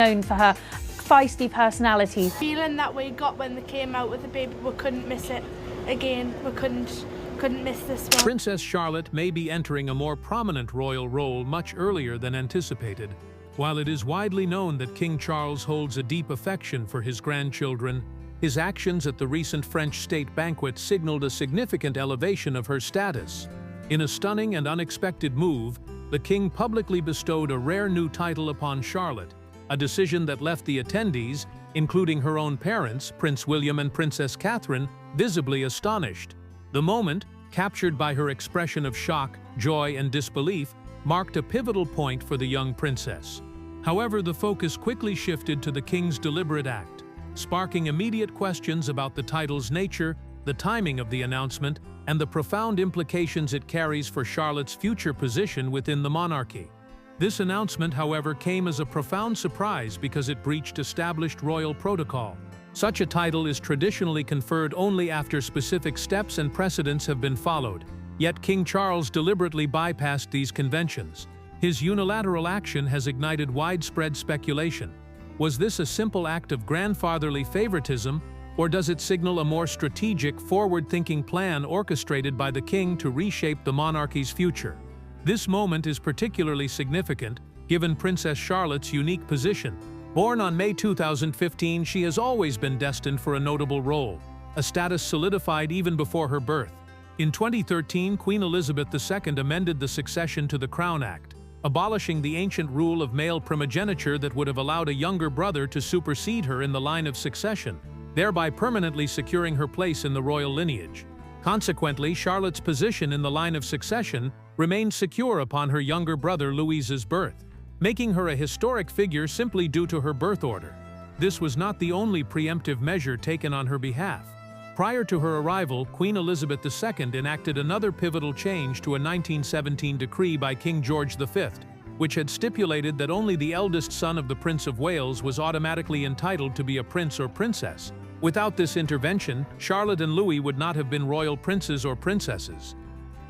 known for her feisty personality. Feeling that we got when they came out with the baby, we couldn't miss it again. We couldn't miss this one. Princess Charlotte may be entering a more prominent royal role much earlier than anticipated. While it is widely known that King Charles holds a deep affection for his grandchildren, his actions at the recent French State Banquet signaled a significant elevation of her status. In a stunning and unexpected move, the king publicly bestowed a rare new title upon Charlotte, a decision that left the attendees, including her own parents, Prince William and Princess Catherine, visibly astonished. The moment, captured by her expression of shock, joy, and disbelief, marked a pivotal point for the young princess. However, the focus quickly shifted to the king's deliberate act, sparking immediate questions about the title's nature, the timing of the announcement, and the profound implications it carries for Charlotte's future position within the monarchy. This announcement, however, came as a profound surprise because it breached established royal protocol. Such a title is traditionally conferred only after specific steps and precedents have been followed. Yet King Charles deliberately bypassed these conventions. His unilateral action has ignited widespread speculation. Was this a simple act of grandfatherly favoritism, or does it signal a more strategic, forward-thinking plan orchestrated by the king to reshape the monarchy's future? This moment is particularly significant, given Princess Charlotte's unique position. Born on May 2015, she has always been destined for a notable role, a status solidified even before her birth. In 2013, Queen Elizabeth II amended the Succession to the Crown Act, abolishing the ancient rule of male primogeniture that would have allowed a younger brother to supersede her in the line of succession, thereby permanently securing her place in the royal lineage. Consequently, Charlotte's position in the line of succession remained secure upon her younger brother Louis's birth, making her a historic figure simply due to her birth order. This was not the only preemptive measure taken on her behalf. Prior to her arrival, Queen Elizabeth II enacted another pivotal change to a 1917 decree by King George V, which had stipulated that only the eldest son of the Prince of Wales was automatically entitled to be a prince or princess. Without this intervention, Charlotte and Louis would not have been royal princes or princesses.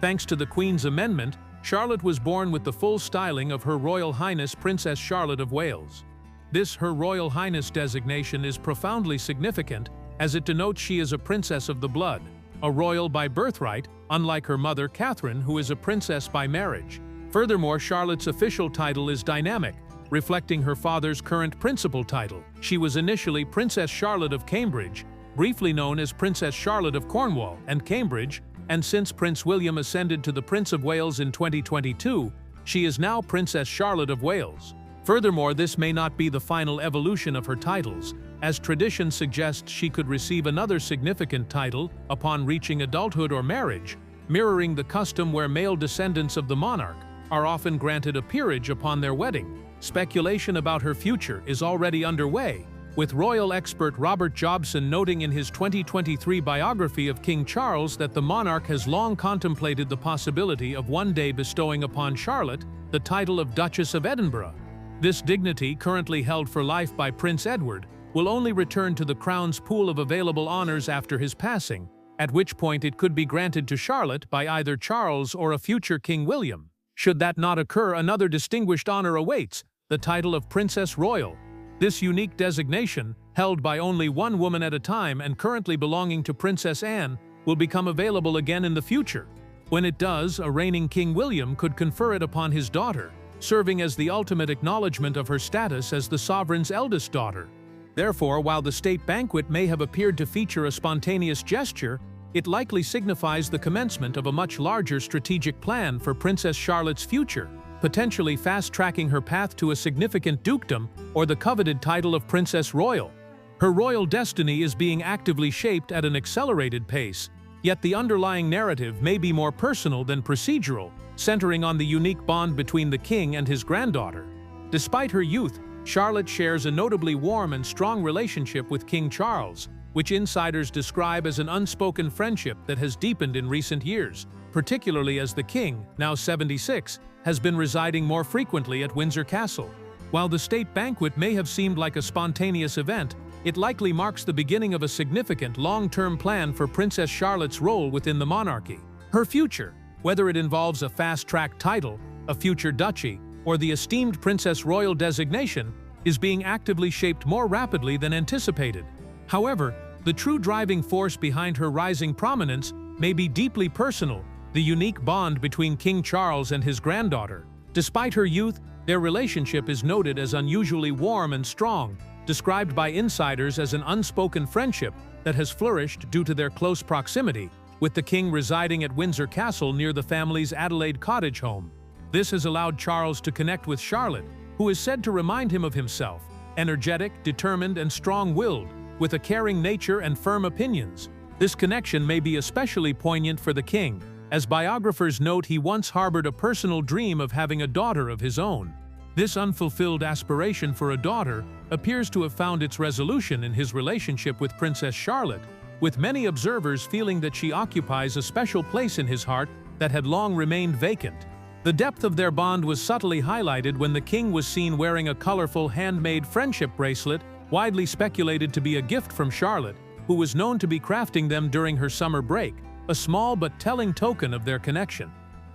Thanks to the Queen's amendment, Charlotte was born with the full styling of Her Royal Highness Princess Charlotte of Wales. This Her Royal Highness designation is profoundly significant, as it denotes she is a princess of the blood, a royal by birthright, unlike her mother Catherine, who is a princess by marriage. Furthermore, Charlotte's official title is dynamic, reflecting her father's current principal title. She was initially Princess Charlotte of Cambridge, briefly known as Princess Charlotte of Cornwall and Cambridge, and since Prince William ascended to the Prince of Wales in 2022, she is now Princess Charlotte of Wales. Furthermore, this may not be the final evolution of her titles, as tradition suggests she could receive another significant title upon reaching adulthood or marriage, mirroring the custom where male descendants of the monarch are often granted a peerage upon their wedding. Speculation about her future is already underway, with royal expert Robert Jobson noting in his 2023 biography of King Charles that the monarch has long contemplated the possibility of one day bestowing upon Charlotte the title of Duchess of Edinburgh. This dignity, currently held for life by Prince Edward, will only return to the Crown's pool of available honors after his passing, at which point it could be granted to Charlotte by either Charles or a future King William. Should that not occur, another distinguished honor awaits, the title of Princess Royal. This unique designation, held by only one woman at a time and currently belonging to Princess Anne, will become available again in the future. When it does, a reigning King William could confer it upon his daughter, serving as the ultimate acknowledgement of her status as the sovereign's eldest daughter. Therefore, while the state banquet may have appeared to feature a spontaneous gesture, it likely signifies the commencement of a much larger strategic plan for Princess Charlotte's future, potentially fast-tracking her path to a significant dukedom or the coveted title of Princess Royal. Her royal destiny is being actively shaped at an accelerated pace, yet the underlying narrative may be more personal than procedural, centering on the unique bond between the king and his granddaughter. Despite her youth, Charlotte shares a notably warm and strong relationship with King Charles, which insiders describe as an unspoken friendship that has deepened in recent years, particularly as the king, now 76, has been residing more frequently at Windsor Castle. While the state banquet may have seemed like a spontaneous event, it likely marks the beginning of a significant long-term plan for Princess Charlotte's role within the monarchy. Her future, whether it involves a fast-track title, a future duchy, or the esteemed Princess Royal designation, is being actively shaped more rapidly than anticipated. However, the true driving force behind her rising prominence may be deeply personal, the unique bond between King Charles and his granddaughter. Despite her youth, their relationship is noted as unusually warm and strong, described by insiders as an unspoken friendship that has flourished due to their close proximity, with the king residing at Windsor Castle near the family's Adelaide cottage home. This has allowed Charles to connect with Charlotte, who is said to remind him of himself, energetic, determined, and strong-willed, with a caring nature and firm opinions. This connection may be especially poignant for the king, as biographers note he once harbored a personal dream of having a daughter of his own. This unfulfilled aspiration for a daughter appears to have found its resolution in his relationship with Princess Charlotte, with many observers feeling that she occupies a special place in his heart that had long remained vacant. The depth of their bond was subtly highlighted when the king was seen wearing a colorful handmade friendship bracelet, widely speculated to be a gift from Charlotte, who was known to be crafting them during her summer break, a small but telling token of their connection.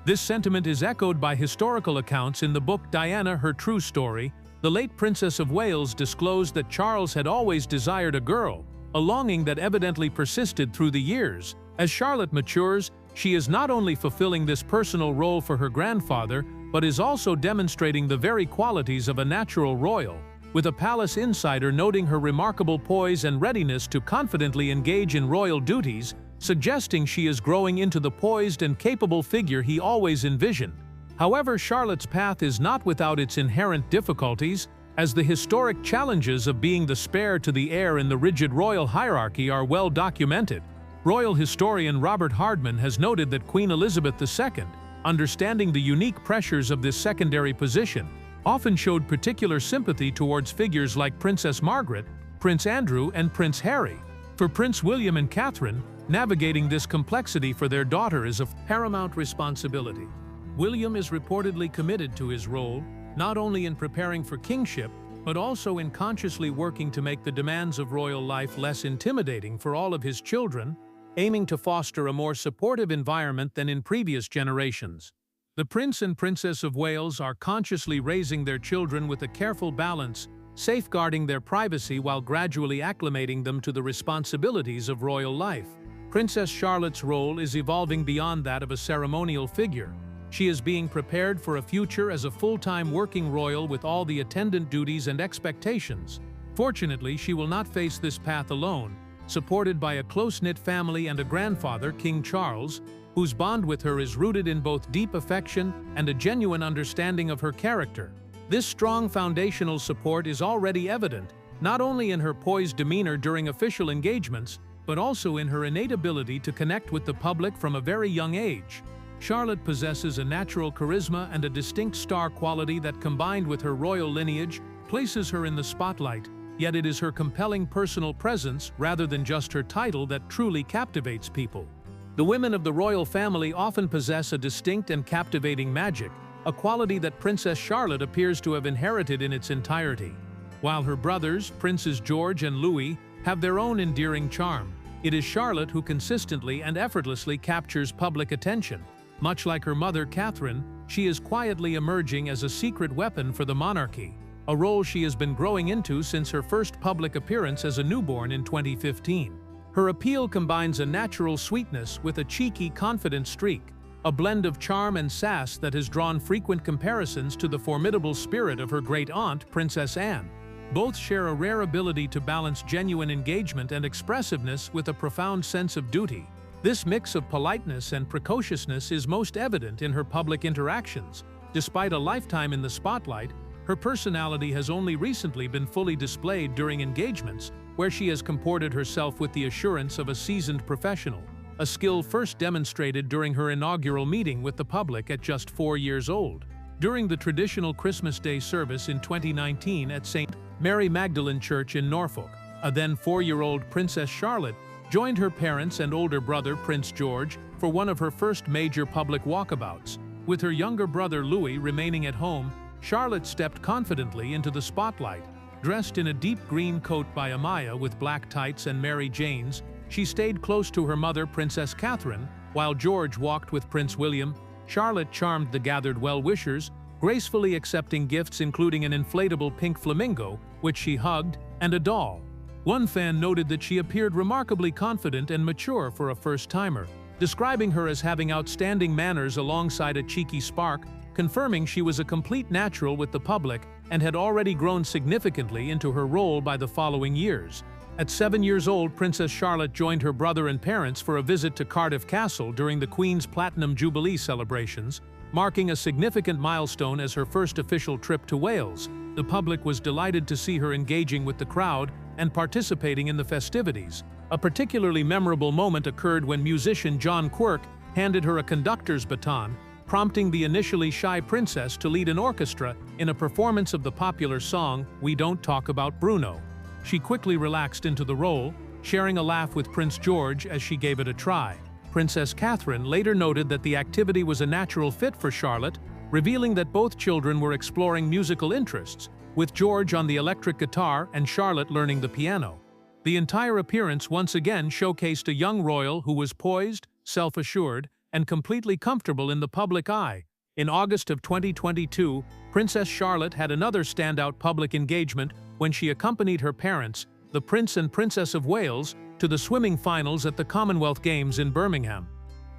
This sentiment is echoed by historical accounts in the book Diana, Her True Story. The late Princess of Wales disclosed that Charles had always desired a girl, a longing that evidently persisted through the years. As Charlotte matures, she is not only fulfilling this personal role for her grandfather, but is also demonstrating the very qualities of a natural royal, with a palace insider noting her remarkable poise and readiness to confidently engage in royal duties, suggesting she is growing into the poised and capable figure he always envisioned. However, Charlotte's path is not without its inherent difficulties, as the historic challenges of being the spare to the heir in the rigid royal hierarchy are well documented. Royal historian Robert Hardman has noted that Queen Elizabeth II, understanding the unique pressures of this secondary position, often showed particular sympathy towards figures like Princess Margaret, Prince Andrew, and Prince Harry. For Prince William and Catherine, navigating this complexity for their daughter is of paramount responsibility. William is reportedly committed to his role, not only in preparing for kingship, but also in consciously working to make the demands of royal life less intimidating for all of his children, aiming to foster a more supportive environment than in previous generations. The Prince and Princess of Wales are consciously raising their children with a careful balance, safeguarding their privacy while gradually acclimating them to the responsibilities of royal life. Princess Charlotte's role is evolving beyond that of a ceremonial figure. She is being prepared for a future as a full-time working royal with all the attendant duties and expectations. Fortunately, she will not face this path alone, supported by a close-knit family and a grandfather, King Charles, whose bond with her is rooted in both deep affection and a genuine understanding of her character. This strong foundational support is already evident, not only in her poised demeanor during official engagements, but also in her innate ability to connect with the public from a very young age. Charlotte possesses a natural charisma and a distinct star quality that, combined with her royal lineage, places her in the spotlight, yet it is her compelling personal presence rather than just her title that truly captivates people. The women of the royal family often possess a distinct and captivating magic, a quality that Princess Charlotte appears to have inherited in its entirety. While her brothers, Princes George and Louis, have their own endearing charm, it is Charlotte who consistently and effortlessly captures public attention. Much like her mother, Catherine, she is quietly emerging as a secret weapon for the monarchy, a role she has been growing into since her first public appearance as a newborn in 2015. Her appeal combines a natural sweetness with a cheeky, confident streak, a blend of charm and sass that has drawn frequent comparisons to the formidable spirit of her great-aunt, Princess Anne. Both share a rare ability to balance genuine engagement and expressiveness with a profound sense of duty. This mix of politeness and precociousness is most evident in her public interactions. Despite a lifetime in the spotlight, her personality has only recently been fully displayed during engagements, where she has comported herself with the assurance of a seasoned professional, a skill first demonstrated during her inaugural meeting with the public at just 4 years old. During the traditional Christmas Day service in 2019 at St. Mary Magdalene Church in Norfolk, a then 4-year-old Princess Charlotte joined her parents and older brother, Prince George, for one of her first major public walkabouts. With her younger brother Louis remaining at home, Charlotte stepped confidently into the spotlight. Dressed in a deep green coat by Amaya with black tights and Mary Janes, she stayed close to her mother, Princess Catherine, while George walked with Prince William. Charlotte charmed the gathered well-wishers, gracefully accepting gifts including an inflatable pink flamingo, which she hugged, and a doll. One fan noted that she appeared remarkably confident and mature for a first-timer, describing her as having outstanding manners alongside a cheeky spark, confirming she was a complete natural with the public and had already grown significantly into her role by the following years. At 7 years old, Princess Charlotte joined her brother and parents for a visit to Cardiff Castle during the Queen's Platinum Jubilee celebrations, marking a significant milestone as her first official trip to Wales. The public was delighted to see her engaging with the crowd and participating in the festivities. A particularly memorable moment occurred when musician John Quirk handed her a conductor's baton, prompting the initially shy princess to lead an orchestra in a performance of the popular song "We Don't Talk About Bruno." She quickly relaxed into the role, sharing a laugh with Prince George as she gave it a try. Princess Catherine later noted that the activity was a natural fit for Charlotte, revealing that both children were exploring musical interests, with George on the electric guitar and Charlotte learning the piano. The entire appearance once again showcased a young royal who was poised, self-assured, and completely comfortable in the public eye. In August of 2022, Princess Charlotte had another standout public engagement when she accompanied her parents, the Prince and Princess of Wales, to the swimming finals at the Commonwealth Games in Birmingham.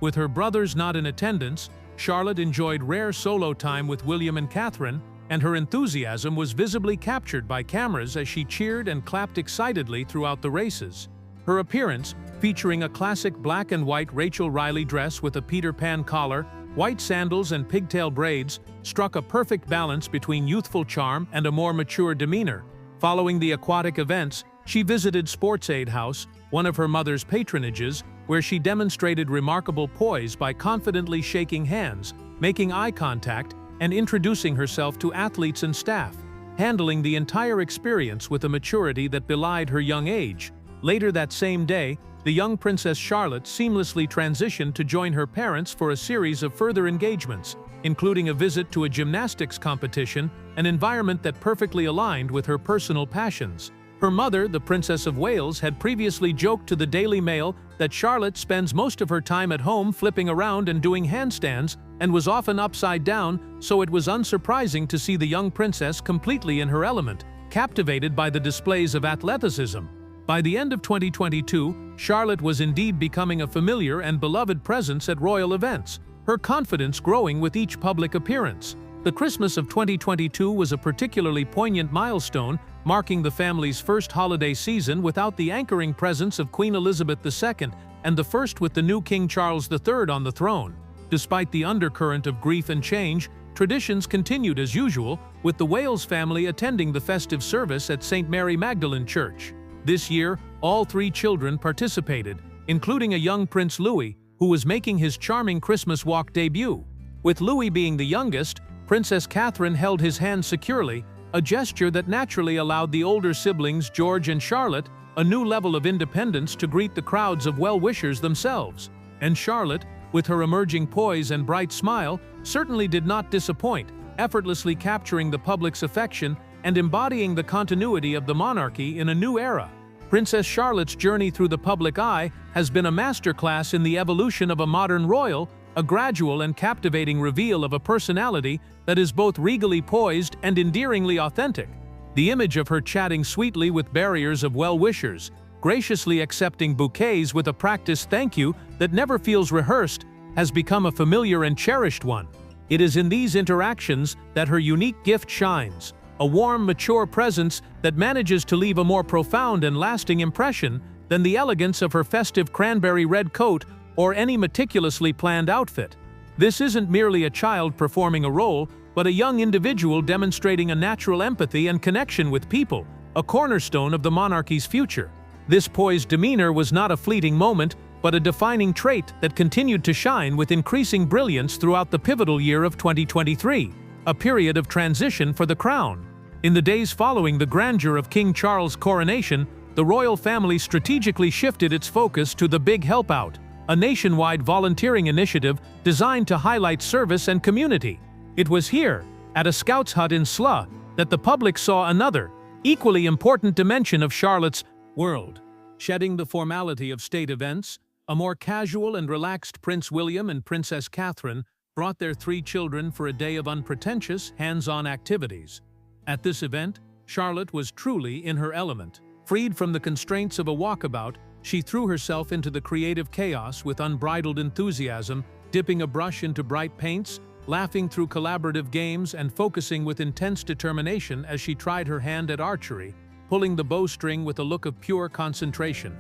With her brothers not in attendance, Charlotte enjoyed rare solo time with William and Catherine, and her enthusiasm was visibly captured by cameras as she cheered and clapped excitedly throughout the races. Her appearance, featuring a classic black and white Rachel Riley dress with a Peter Pan collar, white sandals and pigtail braids, struck a perfect balance between youthful charm and a more mature demeanor. Following the aquatic events, she visited Sportsaid House, one of her mother's patronages, where she demonstrated remarkable poise by confidently shaking hands, making eye contact, and introducing herself to athletes and staff, handling the entire experience with a maturity that belied her young age. Later that same day, the young Princess Charlotte seamlessly transitioned to join her parents for a series of further engagements, including a visit to a gymnastics competition, an environment that perfectly aligned with her personal passions. Her mother, the Princess of Wales, had previously joked to the Daily Mail that Charlotte spends most of her time at home flipping around and doing handstands, and was often upside down, so it was unsurprising to see the young princess completely in her element, captivated by the displays of athleticism. By the end of 2022, Charlotte was indeed becoming a familiar and beloved presence at royal events, her confidence growing with each public appearance. The Christmas of 2022 was a particularly poignant milestone, marking the family's first holiday season without the anchoring presence of Queen Elizabeth II, and the first with the new King Charles III on the throne. Despite the undercurrent of grief and change, traditions continued as usual, with the Wales family attending the festive service at St. Mary Magdalene Church. This year, all 3 children participated, including a young Prince Louis, who was making his charming Christmas walk debut. With Louis being the youngest, Princess Catherine held his hand securely, a gesture that naturally allowed the older siblings George and Charlotte a new level of independence to greet the crowds of well-wishers themselves. And Charlotte, with her emerging poise and bright smile, certainly did not disappoint, effortlessly capturing the public's affection and embodying the continuity of the monarchy in a new era. Princess Charlotte's journey through the public eye has been a masterclass in the evolution of a modern royal, a gradual and captivating reveal of a personality that is both regally poised and endearingly authentic. The image of her chatting sweetly with barriers of well-wishers, graciously accepting bouquets with a practiced thank you that never feels rehearsed, has become a familiar and cherished one. It is in these interactions that her unique gift shines, a warm, mature presence that manages to leave a more profound and lasting impression than the elegance of her festive cranberry red coat or any meticulously planned outfit. This isn't merely a child performing a role, but a young individual demonstrating a natural empathy and connection with people, a cornerstone of the monarchy's future. This poised demeanor was not a fleeting moment, but a defining trait that continued to shine with increasing brilliance throughout the pivotal year of 2023, a period of transition for the crown. In the days following the grandeur of King Charles' coronation, the royal family strategically shifted its focus to the Big Help Out, a nationwide volunteering initiative designed to highlight service and community. It was here, at a scouts hut in Slough, that the public saw another, equally important dimension of Charlotte's world. Shedding the formality of state events, a more casual and relaxed Prince William and Princess Catherine brought their 3 children for a day of unpretentious, hands-on activities. At this event, Charlotte was truly in her element. Freed from the constraints of a walkabout, she threw herself into the creative chaos with unbridled enthusiasm, dipping a brush into bright paints, laughing through collaborative games, and focusing with intense determination as she tried her hand at archery, pulling the bowstring with a look of pure concentration.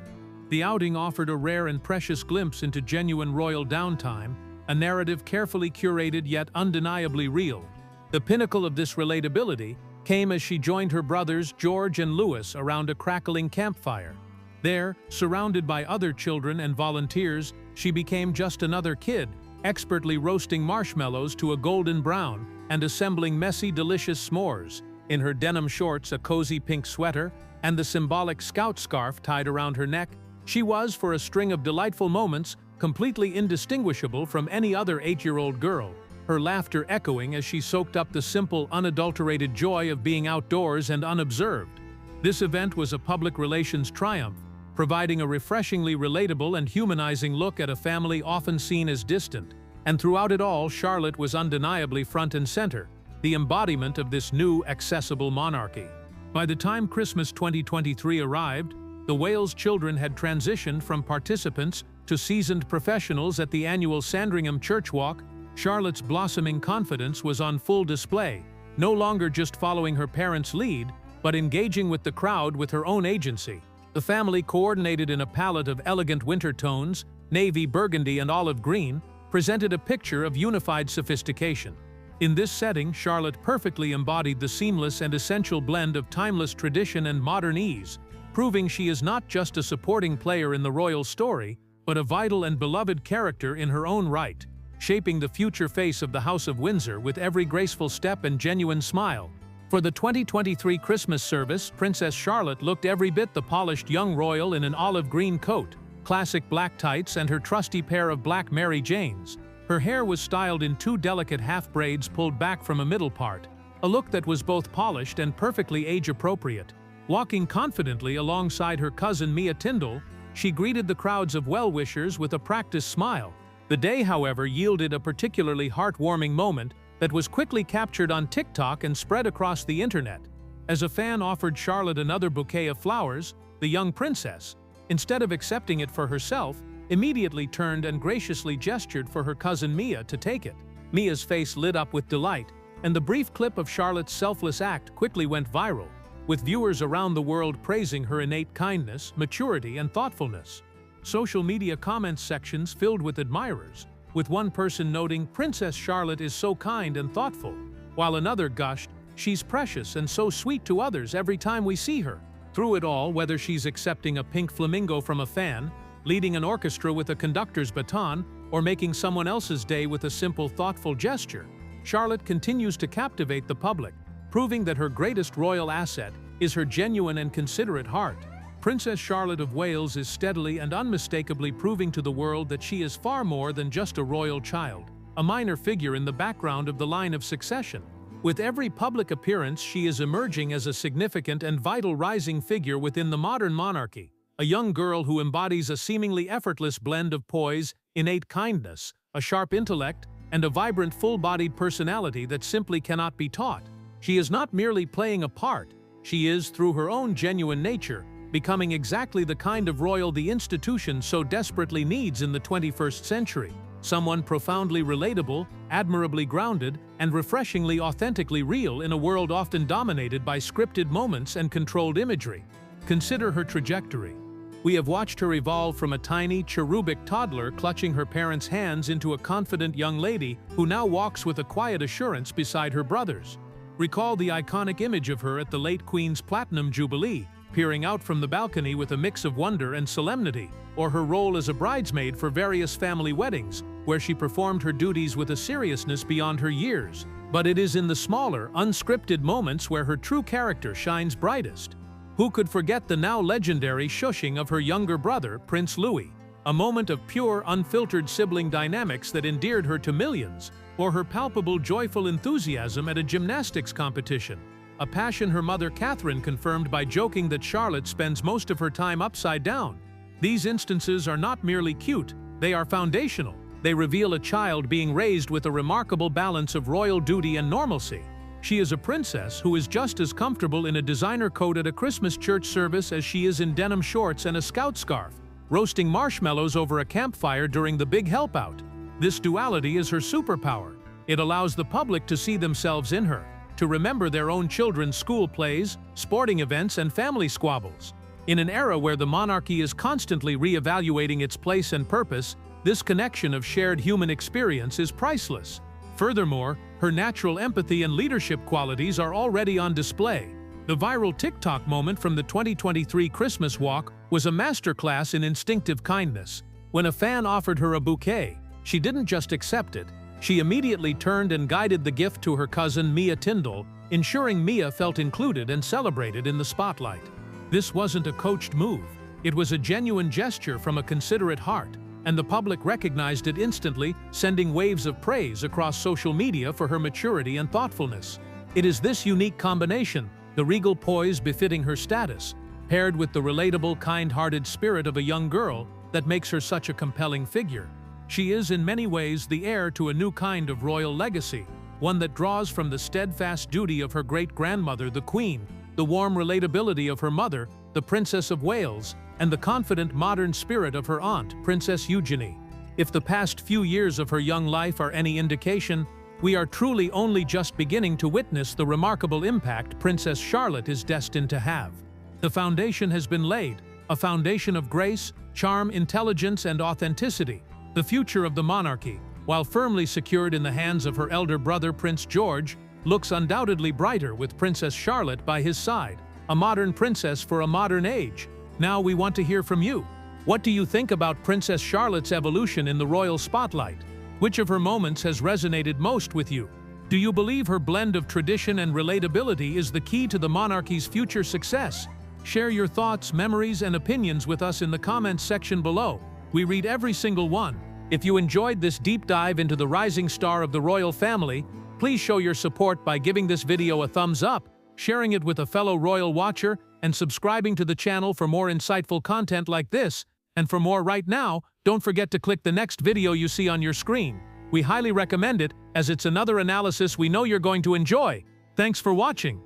The outing offered a rare and precious glimpse into genuine royal downtime, a narrative carefully curated yet undeniably real. The pinnacle of this relatability came as she joined her brothers George and Louis around a crackling campfire. There, surrounded by other children and volunteers, she became just another kid, expertly roasting marshmallows to a golden brown and assembling messy, delicious s'mores. In her denim shorts, a cozy pink sweater, and the symbolic scout scarf tied around her neck, she was, for a string of delightful moments, completely indistinguishable from any other 8-year-old girl, her laughter echoing as she soaked up the simple, unadulterated joy of being outdoors and unobserved. This event was a public relations triumph, providing a refreshingly relatable and humanizing look at a family often seen as distant. And throughout it all, Charlotte was undeniably front and center, the embodiment of this new, accessible monarchy. By the time Christmas 2023 arrived, the Wales children had transitioned from participants to seasoned professionals at the annual Sandringham Church Walk. Charlotte's blossoming confidence was on full display, no longer just following her parents' lead, but engaging with the crowd with her own agency. The family, coordinated in a palette of elegant winter tones, navy, burgundy, and olive green, presented a picture of unified sophistication. In this setting, Charlotte perfectly embodied the seamless and essential blend of timeless tradition and modern ease, proving she is not just a supporting player in the royal story, but a vital and beloved character in her own right, shaping the future face of the House of Windsor with every graceful step and genuine smile. For the 2023 Christmas service, Princess Charlotte looked every bit the polished young royal in an olive green coat, classic black tights, and her trusty pair of black Mary Janes. Her hair was styled in 2 delicate half braids pulled back from a middle part, a look that was both polished and perfectly age-appropriate. Walking confidently alongside her cousin Mia Tyndall, she greeted the crowds of well-wishers with a practiced smile. The day, however, yielded a particularly heartwarming moment that was quickly captured on TikTok and spread across the internet. As a fan offered Charlotte another bouquet of flowers, the young princess, instead of accepting it for herself, immediately turned and graciously gestured for her cousin Mia to take it. Mia's face lit up with delight, and the brief clip of Charlotte's selfless act quickly went viral, with viewers around the world praising her innate kindness, maturity, and thoughtfulness. Social media comments sections filled with admirers, with one person noting, "Princess Charlotte is so kind and thoughtful," while another gushed, "She's precious and so sweet to others every time we see her." Through it all, whether she's accepting a pink flamingo from a fan, leading an orchestra with a conductor's baton, or making someone else's day with a simple, thoughtful gesture, Charlotte continues to captivate the public, proving that her greatest royal asset is her genuine and considerate heart. Princess Charlotte of Wales is steadily and unmistakably proving to the world that she is far more than just a royal child, a minor figure in the background of the line of succession. With every public appearance, she is emerging as a significant and vital rising figure within the modern monarchy, a young girl who embodies a seemingly effortless blend of poise, innate kindness, a sharp intellect, and a vibrant, full-bodied personality that simply cannot be taught. She is not merely playing a part, she is, through her own genuine nature, becoming exactly the kind of royal the institution so desperately needs in the 21st century. Someone profoundly relatable, admirably grounded, and refreshingly authentically real in a world often dominated by scripted moments and controlled imagery. Consider her trajectory. We have watched her evolve from a tiny, cherubic toddler clutching her parents' hands into a confident young lady who now walks with a quiet assurance beside her brothers. Recall the iconic image of her at the late Queen's Platinum Jubilee, peering out from the balcony with a mix of wonder and solemnity, or her role as a bridesmaid for various family weddings, where she performed her duties with a seriousness beyond her years. But it is in the smaller, unscripted moments where her true character shines brightest. Who could forget the now legendary shushing of her younger brother, Prince Louis, a moment of pure, unfiltered sibling dynamics that endeared her to millions, or her palpable, joyful enthusiasm at a gymnastics competition, a passion her mother Catherine confirmed by joking that Charlotte spends most of her time upside down. These instances are not merely cute, they are foundational, they reveal a child being raised with a remarkable balance of royal duty and normalcy. She is a princess who is just as comfortable in a designer coat at a Christmas church service as she is in denim shorts and a scout scarf, roasting marshmallows over a campfire during the big help out. This duality is her superpower. It allows the public to see themselves in her, to remember their own children's school plays, sporting events, and family squabbles. In an era where the monarchy is constantly re-evaluating its place and purpose, this connection of shared human experience is priceless. Furthermore, her natural empathy and leadership qualities are already on display. The viral TikTok moment from the 2023 Christmas walk was a masterclass in instinctive kindness. When a fan offered her a bouquet, she didn't just accept it. She immediately turned and guided the gift to her cousin Mia Tyndall, ensuring Mia felt included and celebrated in the spotlight. This wasn't a coached move. It was a genuine gesture from a considerate heart, and the public recognized it instantly, sending waves of praise across social media for her maturity and thoughtfulness. It is this unique combination, the regal poise befitting her status, paired with the relatable, kind-hearted spirit of a young girl, that makes her such a compelling figure. She is in many ways the heir to a new kind of royal legacy, one that draws from the steadfast duty of her great-grandmother, the Queen, the warm relatability of her mother, the Princess of Wales, and the confident modern spirit of her aunt, Princess Eugenie. If the past few years of her young life are any indication, we are truly only just beginning to witness the remarkable impact Princess Charlotte is destined to have. The foundation has been laid, a foundation of grace, charm, intelligence, and authenticity. The future of the monarchy, while firmly secured in the hands of her elder brother Prince George, looks undoubtedly brighter with Princess Charlotte by his side, a modern princess for a modern age. Now we want to hear from you. What do you think about Princess Charlotte's evolution in the royal spotlight? Which of her moments has resonated most with you? Do you believe her blend of tradition and relatability is the key to the monarchy's future success? Share your thoughts, memories, and opinions with us in the comments section below. We read every single one. If you enjoyed this deep dive into the rising star of the royal family, please show your support by giving this video a thumbs up, sharing it with a fellow royal watcher, and subscribing to the channel for more insightful content like this. And for more right now, don't forget to click the next video you see on your screen. We highly recommend it, as it's another analysis we know you're going to enjoy. Thanks for watching.